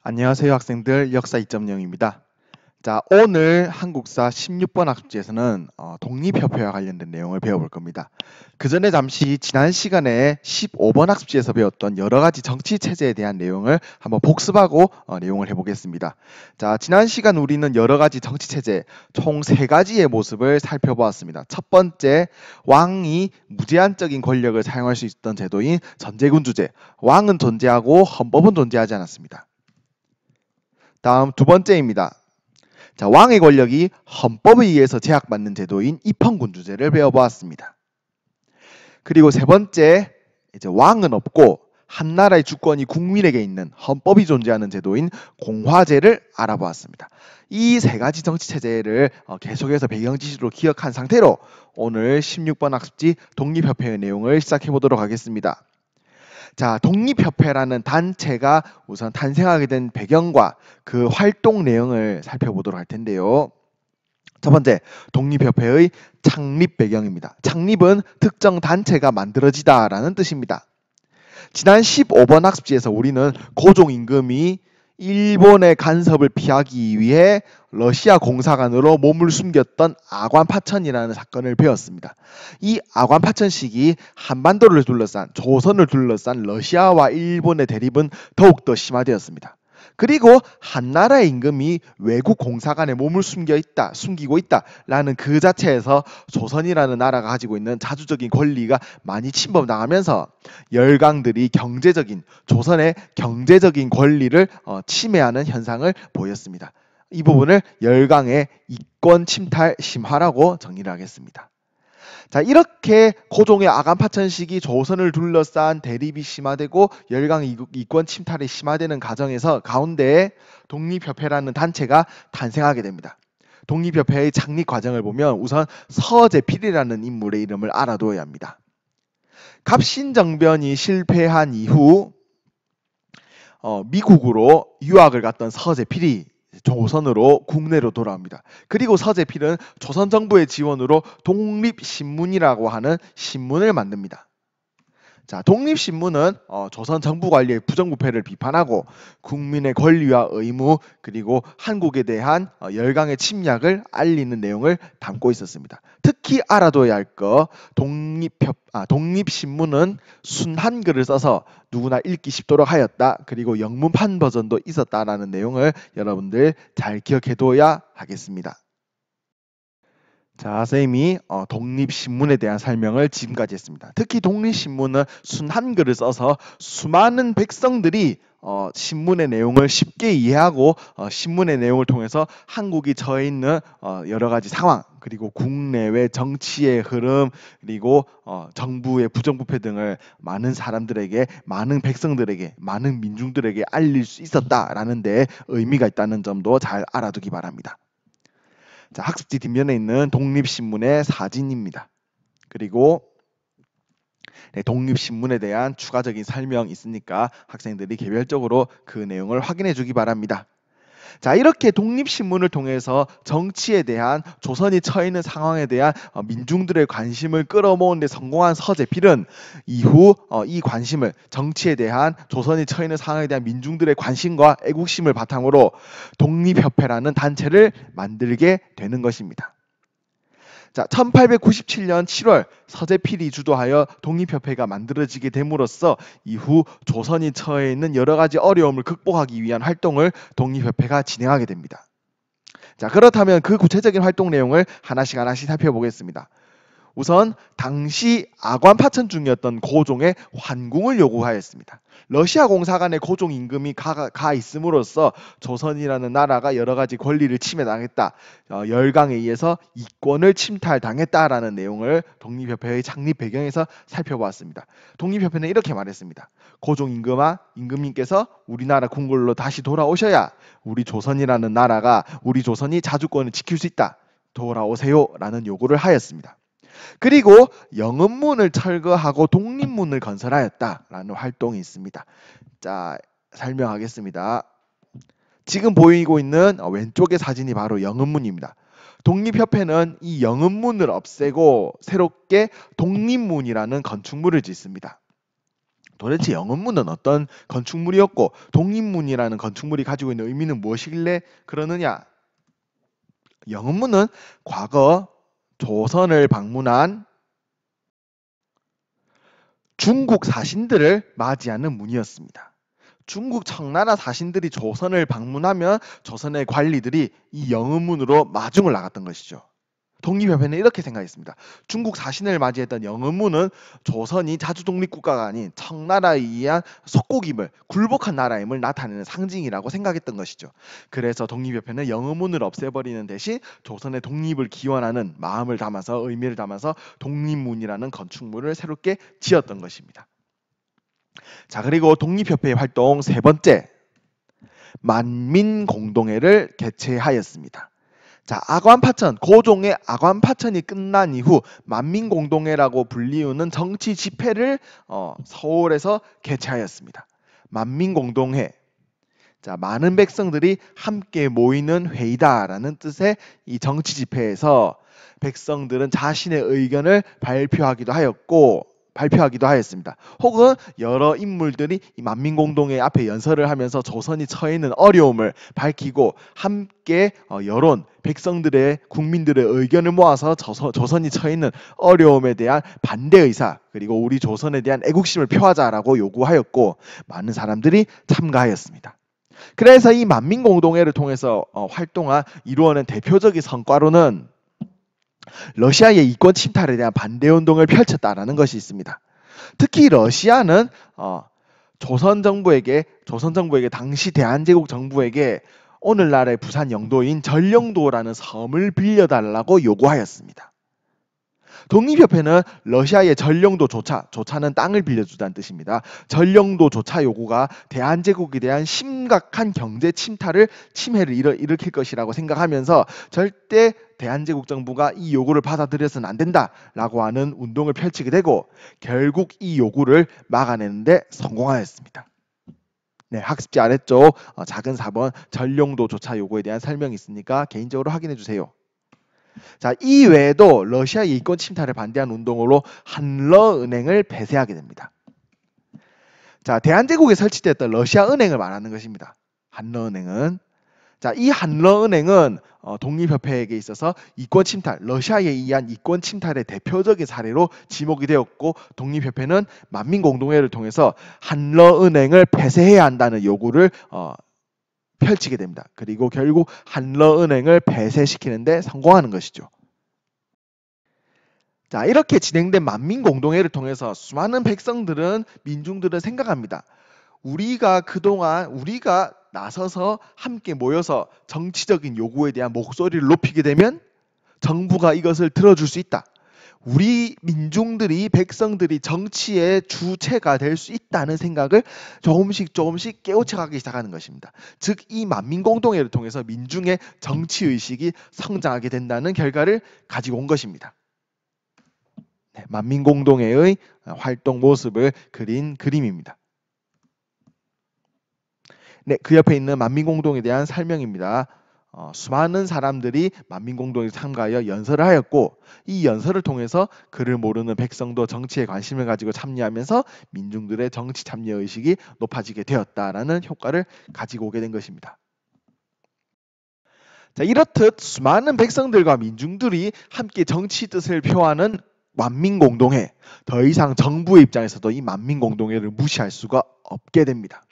안녕하세요 학생들, 역사 2.0입니다. 자, 오늘 한국사 16번 학습지에서는 독립협회와 관련된 내용을 배워볼 겁니다. 그 전에 잠시 지난 시간에 15번 학습지에서 배웠던 여러 가지 정치 체제에 대한 내용을 한번 복습하고 내용을 해보겠습니다. 자, 지난 시간 우리는 여러 가지 정치 체제 총 3가지의 모습을 살펴보았습니다. 첫 번째, 왕이 무제한적인 권력을 사용할 수 있었던 제도인 전제군주제. 왕은 존재하고 헌법은 존재하지 않았습니다. 다음 두 번째입니다. 자, 왕의 권력이 헌법에 의해서 제약받는 제도인 입헌군주제를 배워보았습니다. 그리고 세 번째, 이제 왕은 없고 한 나라의 주권이 국민에게 있는 헌법이 존재하는 제도인 공화제를 알아보았습니다. 이 세 가지 정치 체제를 계속해서 배경 지시로 기억한 상태로 오늘 16번 학습지 독립협회의 내용을 시작해 보도록 하겠습니다. 자, 독립협회라는 단체가 우선 탄생하게 된 배경과 그 활동 내용을 살펴보도록 할 텐데요. 첫 번째, 독립협회의 창립 배경입니다. 창립은 특정 단체가 만들어지다라는 뜻입니다. 지난 15번 학습지에서 우리는 고종임금이 일본의 간섭을 피하기 위해 러시아 공사관으로 몸을 숨겼던 아관파천이라는 사건을 배웠습니다. 이 아관파천식이 한반도를 둘러싼 조선을 둘러싼 러시아와 일본의 대립은 더욱더 심화되었습니다. 그리고 한나라의 임금이 외국 공사관에 몸을 숨기고 있다라는 그 자체에서 조선이라는 나라가 가지고 있는 자주적인 권리가 많이 침범당하면서 열강들이 조선의 경제적인 권리를 침해하는 현상을 보였습니다. 이 부분을 열강의 이권 침탈 심화라고 정의를 하겠습니다. 자, 이렇게 고종의 아간파천식이 조선을 둘러싼 대립이 심화되고 열강의 이권 침탈이 심화되는 가운데 독립협회라는 단체가 탄생하게 됩니다. 독립협회의 창립 과정을 보면 우선 서재필이라는 인물의 이름을 알아둬야 합니다. 갑신정변이 실패한 이후 미국으로 유학을 갔던 서재필이 조선으로 국내로 돌아옵니다. 그리고 서재필은 조선 정부의 지원으로 독립신문이라고 하는 신문을 만듭니다. 자, 독립신문은 조선 정부 관리의 부정부패를 비판하고 국민의 권리와 의무 그리고 한국에 대한 열강의 침략을 알리는 내용을 담고 있었습니다. 특히 알아둬야 할 거 독립신문은 순한글을 써서 누구나 읽기 쉽도록 하였다. 그리고 영문판 버전도 있었다라는 내용을 여러분들 잘 기억해둬야 하겠습니다. 자, 선생님이 독립신문에 대한 설명을 지금까지 했습니다. 특히 독립신문은 순한글을 써서 수많은 백성들이 신문의 내용을 쉽게 이해하고 신문의 내용을 통해서 한국이 처해 있는 여러 가지 상황 그리고 국내외 정치의 흐름 그리고 정부의 부정부패 등을 많은 사람들에게 많은 백성들에게 많은 민중들에게 알릴 수 있었다라는 데 의미가 있다는 점도 잘 알아두기 바랍니다. 자, 학습지 뒷면에 있는 독립신문의 사진입니다. 그리고 독립신문에 대한 추가적인 설명이 있으니까 학생들이 개별적으로 그 내용을 확인해 주기 바랍니다. 자, 이렇게 독립신문을 통해서 정치에 대한 조선이 처해 있는 상황에 대한 민중들의 관심을 끌어모으는 데 성공한 서재필은 이후 이 관심을 정치에 대한 조선이 처해 있는 상황에 대한 민중들의 관심과 애국심을 바탕으로 독립협회라는 단체를 만들게 되는 것입니다. 자, 1897년 7월 서재필이 주도하여 독립협회가 만들어지게 됨으로써 이후 조선이 처해 있는 여러 가지 어려움을 극복하기 위한 활동을 독립협회가 진행하게 됩니다. 자, 그렇다면 그 구체적인 활동 내용을 하나씩 살펴보겠습니다. 우선 당시 아관파천 중이었던 고종의 환궁을 요구하였습니다. 러시아 공사관에 고종 임금이 가 있음으로써 조선이라는 나라가 여러 가지 권리를 침해당했다. 열강에 의해서 이권을 침탈당했다라는 내용을 독립협회의 창립 배경에서 살펴보았습니다. 독립협회는 이렇게 말했습니다. 고종 임금님께서 우리나라 궁궐로 다시 돌아오셔야 우리 조선이 자주권을 지킬 수 있다. 돌아오세요 라는 요구를 하였습니다. 그리고 영음문을 철거하고 독립문을 건설하였다라는 활동이 있습니다. 자, 설명하겠습니다. 지금 보이고 있는 왼쪽의 사진이 바로 영음문입니다. 독립협회는 이 영음문을 없애고 새롭게 독립문이라는 건축물을 짓습니다. 도대체 영흥문은 어떤 건축물이었고 독립문이라는 건축물이 가지고 있는 의미는 무엇이길래 그러느냐? 영흥문은 과거 조선을 방문한 중국 사신들을 맞이하는 문이었습니다. 중국 청나라 사신들이 조선을 방문하면 조선의 관리들이 이 영흥문으로 마중을 나갔던 것이죠. 독립협회는 이렇게 생각했습니다. 중국 사신을 맞이했던 영흥문은 조선이 자주 독립국가가 아닌 청나라에 의한 속국임을, 굴복한 나라임을 나타내는 상징이라고 생각했던 것이죠. 그래서 독립협회는 영흥문을 없애버리는 대신 조선의 독립을 기원하는 마음을 담아서, 의미를 담아서 독립문이라는 건축물을 새롭게 지었던 것입니다. 자, 그리고 독립협회의 활동 세 번째, 만민공동회를 개최하였습니다. 자, 아관파천, 고종의 아관파천이 끝난 이후 만민공동회라고 불리우는 정치 집회를 서울에서 개최하였습니다. 만민공동회. 자, 많은 백성들이 함께 모이는 회의다라는 뜻의 이 정치 집회에서 백성들은 자신의 의견을 발표하기도 하였습니다. 혹은 여러 인물들이 이 만민공동회 앞에 연설을 하면서 조선이 처해 있는 어려움을 밝히고 함께 여론, 백성들의, 국민들의 의견을 모아서 조선이 처해 있는 어려움에 대한 반대 의사, 그리고 우리 조선에 대한 애국심을 표하자라고 요구하였고 많은 사람들이 참가하였습니다. 그래서 이 만민공동회를 통해서 이루어낸 대표적인 성과로는 러시아의 이권 침탈에 대한 반대운동을 펼쳤다라는 것이 있습니다. 특히 러시아는 조선 정부에게 당시 대한제국 정부에게 오늘날의 부산 영도인 전령도라는 섬을 빌려달라고 요구하였습니다. 독립협회는 러시아의 조차는 땅을 빌려주다는 뜻입니다. 전령도조차 요구가 대한제국에 대한 심각한 경제 침해를 일으킬 것이라고 생각하면서 절대 대한제국 정부가 이 요구를 받아들여서는 안 된다라고 하는 운동을 펼치게 되고 결국 이 요구를 막아내는데 성공하였습니다. 네, 학습지 아래쪽 작은 4번 전령도조차 요구에 대한 설명이 있으니까 개인적으로 확인해 주세요. 자, 이 외에도 러시아의 이권 침탈을 반대한 운동으로 한러은행을 폐쇄하게 됩니다. 자, 대한제국에 설치됐던 러시아은행을 말하는 것입니다. 한러은행은. 자, 이 한러은행은 독립협회에게 있어서 이권 침탈, 러시아에 의한 이권 침탈의 대표적인 사례로 지목이 되었고 독립협회는 만민공동회를 통해서 한러은행을 폐쇄해야 한다는 요구를 펼치게 됩니다. 그리고 결국 한러은행을 폐쇄시키는데 성공하는 것이죠. 자, 이렇게 진행된 만민공동회를 통해서 수많은 민중들은 생각합니다. 우리가 나서서 함께 모여서 정치적인 요구에 대한 목소리를 높이게 되면 정부가 이것을 들어줄 수 있다. 우리 백성들이 정치의 주체가 될 수 있다는 생각을 조금씩 깨우쳐가기 시작하는 것입니다. 즉, 이 만민공동회를 통해서 민중의 정치의식이 성장하게 된다는 결과를 가지고 온 것입니다. 네, 만민공동회의 활동 모습을 그린 그림입니다. 네, 그 옆에 있는 만민공동에 대한 설명입니다. 수많은 사람들이 만민공동에 참가하여 연설을 하였고 이 연설을 통해서 그를 모르는 백성도 정치에 관심을 가지고 참여하면서 민중들의 정치 참여의식이 높아지게 되었다라는 효과를 가지고 오게 된 것입니다. 자, 이렇듯 수많은 백성들과 민중들이 함께 정치 뜻을 표하는 만민공동회, 더 이상 정부의 입장에서도 이 만민공동회를 무시할 수가 없게 됩니다.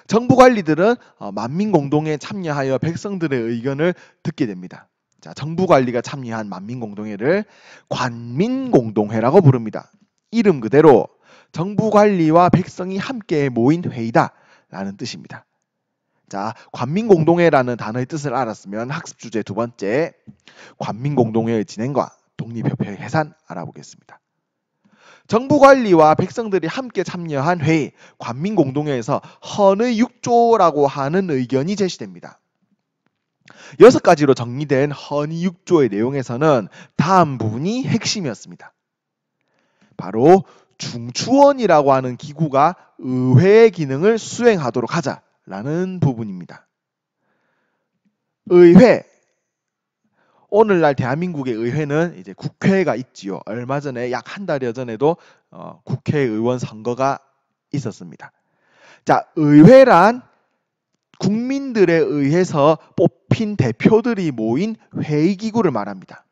정부 관리들은 만민공동회에 참여하여 백성들의 의견을 듣게 됩니다. 자, 정부 관리가 참여한 만민공동회를 관민공동회라고 부릅니다. 이름 그대로 정부 관리와 백성이 함께 모인 회의다라는 뜻입니다. 자, 관민공동회라는 단어의 뜻을 알았으면 학습 주제 두 번째, 관민공동회의 진행과 독립협회의 해산 알아보겠습니다. 정부 관리와 백성들이 함께 참여한 회의, 관민공동회에서 헌의 6조라고 하는 의견이 제시됩니다. 6가지로 정리된 헌의 6조의 내용에서는 다음 부분이 핵심이었습니다. 바로 중추원이라고 하는 기구가 의회의 기능을 수행하도록 하자라는 부분입니다. 의회, 오늘날 대한민국의 의회는 이제 국회가 있지요. 얼마 전에 약 한 달여 전에도 국회의원 선거가 있었습니다. 자, 의회란 국민들에 의해서 뽑힌 대표들이 모인 회의기구를 말합니다.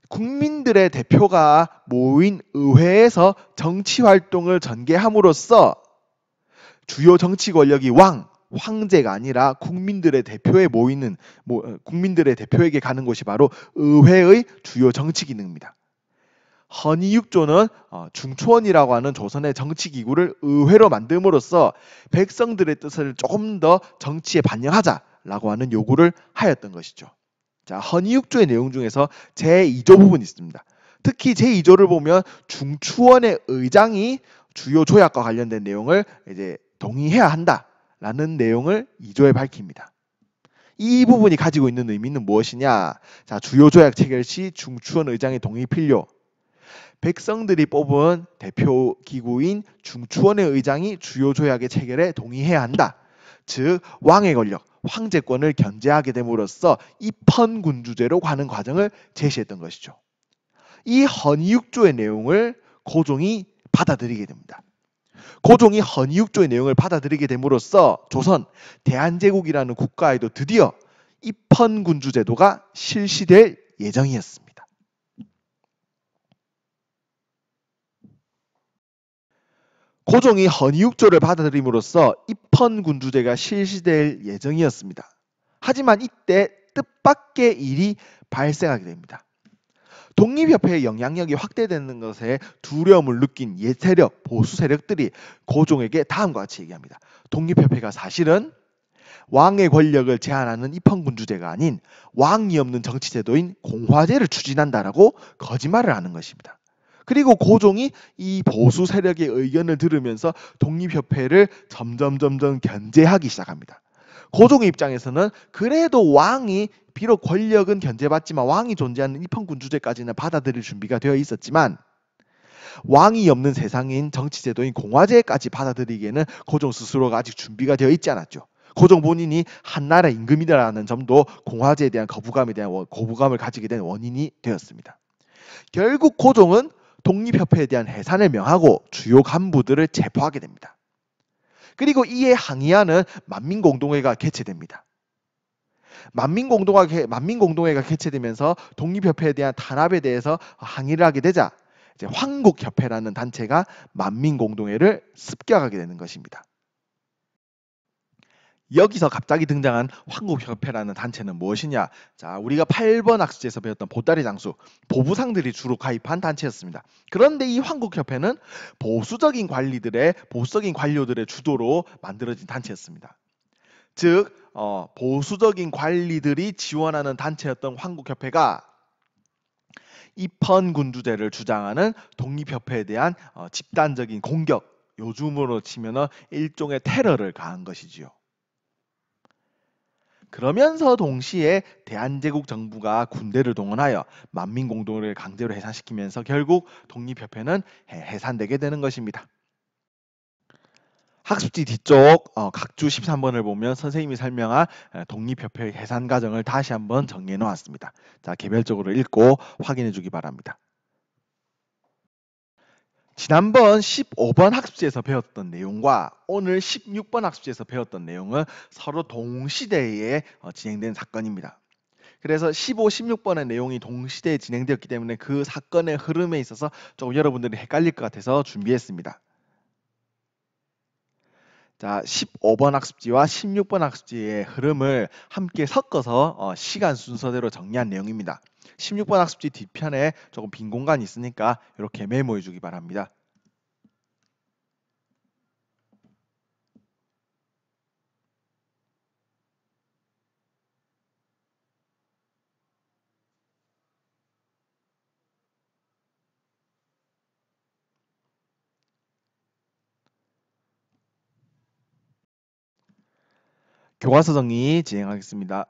국민들의 대표가 모인 의회에서 정치활동을 전개함으로써 주요 정치 권력이 황제가 아니라 국민들의 대표에 모이는 국민들의 대표에게 가는 곳이 바로 의회의 주요 정치 기능입니다. 헌의 6조는 중초원이라고 하는 조선의 정치 기구를 의회로 만듦으로써 백성들의 뜻을 조금 더 정치에 반영하자라고 하는 요구를 하였던 것이죠. 자, 헌의 6조의 내용 중에서 제2조 부분이 있습니다. 특히 제2조를 보면 중추원의 의장이 주요 조약과 관련된 내용을 이제 동의해야 한다라는 내용을 2조에 밝힙니다. 이 부분이 가지고 있는 의미는 무엇이냐? 자, 주요 조약 체결 시 중추원 의장의 동의 필요. 백성들이 뽑은 대표 기구인 중추원의 의장이 주요 조약의 체결에 동의해야 한다. 즉 왕의 권력, 황제권을 견제하게 됨으로써 입헌군주제로 가는 과정을 제시했던 것이죠. 이 헌의 6조의 내용을 고종이 받아들이게 됩니다. 고종이 헌의 6조의 내용을 받아들이게 됨으로써 조선 대한제국이라는 국가에도 드디어 입헌군주제도가 실시될 예정이었습니다. 고종이 헌의 6조를 받아들임으로써 입헌군주제가 실시될 예정이었습니다. 하지만 이때 뜻밖의 일이 발생하게 됩니다. 독립협회의 영향력이 확대되는 것에 두려움을 느낀 예세력, 보수 세력들이 고종에게 다음과 같이 얘기합니다. 독립협회가 사실은 왕의 권력을 제한하는 입헌군주제가 아닌 왕이 없는 정치제도인 공화제를 추진한다라고 거짓말을 하는 것입니다. 그리고 고종이 이 보수 세력의 의견을 들으면서 독립협회를 점점 견제하기 시작합니다. 고종의 입장에서는 그래도 왕이 비록 권력은 견제받지만 왕이 존재하는 입헌군주제까지는 받아들일 준비가 되어 있었지만 왕이 없는 세상인 정치제도인 공화제까지 받아들이기에는 고종 스스로가 아직 준비가 되어 있지 않았죠. 고종 본인이 한나라 임금이라는 점도 공화제에 대한 거부감을 가지게 된 원인이 되었습니다. 결국 고종은 독립협회에 대한 해산을 명하고 주요 간부들을 체포하게 됩니다. 그리고 이에 항의하는 만민공동회가 개최됩니다. 만민공동회가 개최되면서 독립협회에 대한 탄압에 대해서 항의를 하게 되자 이제 황국협회라는 단체가 만민공동회를 습격하게 되는 것입니다. 여기서 갑자기 등장한 황국협회라는 단체는 무엇이냐? 자, 우리가 8번 학습지에서 배웠던 보따리 장수, 보부상들이 주로 가입한 단체였습니다. 그런데 이 황국협회는 보수적인 관료들의 주도로 만들어진 단체였습니다. 즉, 보수적인 관리들이 지원하는 단체였던 황국협회가 입헌군주제를 주장하는 독립협회에 대한 집단적인 공격, 요즘으로 치면 일종의 테러를 가한 것이지요. 그러면서 동시에 대한제국 정부가 군대를 동원하여 만민공동회를 강제로 해산시키면서 결국 독립협회는 해산되게 되는 것입니다. 학습지 뒤쪽 각주 13번을 보면 선생님이 설명한 독립협회 해산 과정을 다시 한번 정리해 놓았습니다. 자, 개별적으로 읽고 확인해 주기 바랍니다. 지난번 15번 학습지에서 배웠던 내용과 오늘 16번 학습지에서 배웠던 내용은 서로 동시대에 진행된 사건입니다. 그래서 15, 16번의 내용이 동시대에 진행되었기 때문에 그 사건의 흐름에 있어서 조금 여러분들이 헷갈릴 것 같아서 준비했습니다. 자, 15번 학습지와 16번 학습지의 흐름을 함께 섞어서 시간 순서대로 정리한 내용입니다. 16번 학습지 뒤편에 조금 빈 공간이 있으니까 이렇게 메모해 주기 바랍니다. 교과서 정리 진행하겠습니다.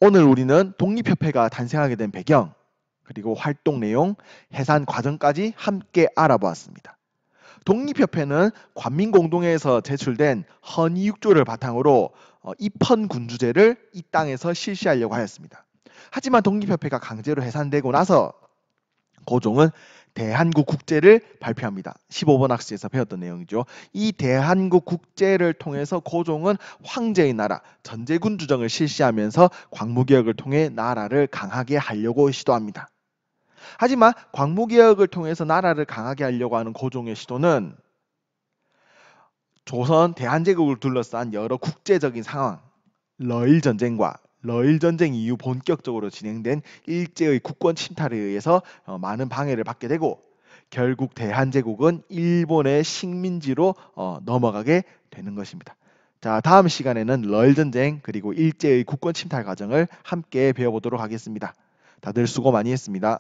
오늘 우리는 독립협회가 탄생하게 된 배경, 그리고 활동 내용, 해산 과정까지 함께 알아보았습니다. 독립협회는 관민공동회에서 제출된 헌의육조를 바탕으로 입헌군주제를 이 땅에서 실시하려고 하였습니다. 하지만 독립협회가 강제로 해산되고 나서 고종은 대한국국제를 발표합니다. 15번 학시에서 배웠던 내용이죠. 이 대한국국제를 통해서 고종은 황제의 나라, 전제군주정을 실시하면서 광무개혁을 통해 나라를 강하게 하려고 시도합니다. 하지만 광무개혁을 통해서 나라를 강하게 하려고 하는 고종의 시도는 조선 대한제국을 둘러싼 여러 국제적인 상황, 러일전쟁과 러일전쟁 이후 본격적으로 진행된 일제의 국권 침탈에 의해서 많은 방해를 받게 되고 결국 대한제국은 일본의 식민지로 넘어가게 되는 것입니다. 자, 다음 시간에는 러일전쟁 그리고 일제의 국권 침탈 과정을 함께 배워보도록 하겠습니다. 다들 수고 많이 했습니다.